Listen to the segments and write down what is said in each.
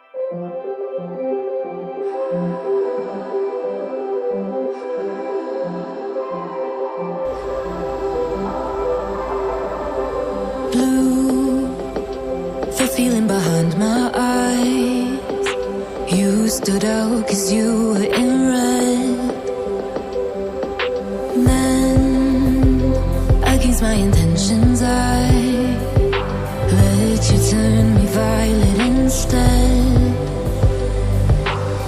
Blue, the feeling behind my eyes. You stood out 'cause you were in red. Then, against my intentions, I let you turn me violet instead.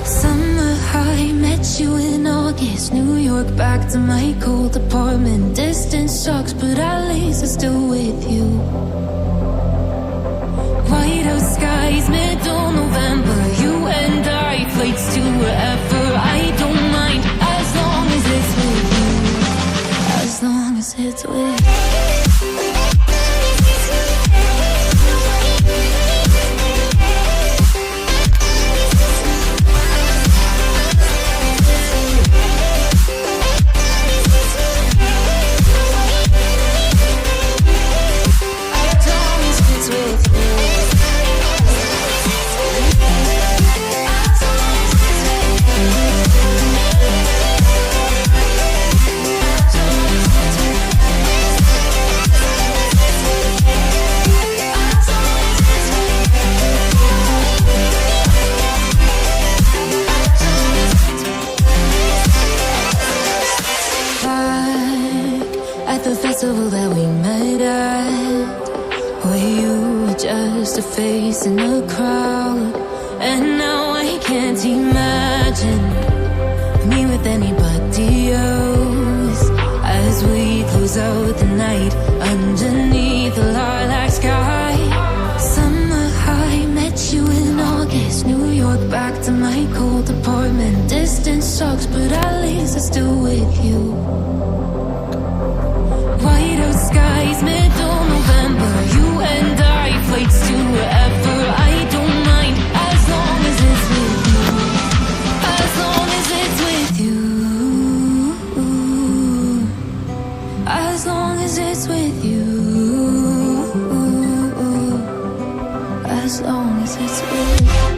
Summer high, met you in August. New York, back to my cold apartment. Distance sucks, but at least I'm still with you. Whiteout skies, middle November. You and I, flights to wherever. I don't mind, as long as it's with you. As long as it's with you. At the festival that we met at, where you were just a face in a crowd. And now I can't imagine me with anybody else. As we close out the night underneath the lilac sky. Summer high, met you in August. New York, back to my cold apartment. Distance sucks, but at least I'm still with you. Whiteout skies, middle November. You and I, flights to wherever. I don't mind, as long as it's with you. As long as it's with you. As long as it's with you. As long as it's with you.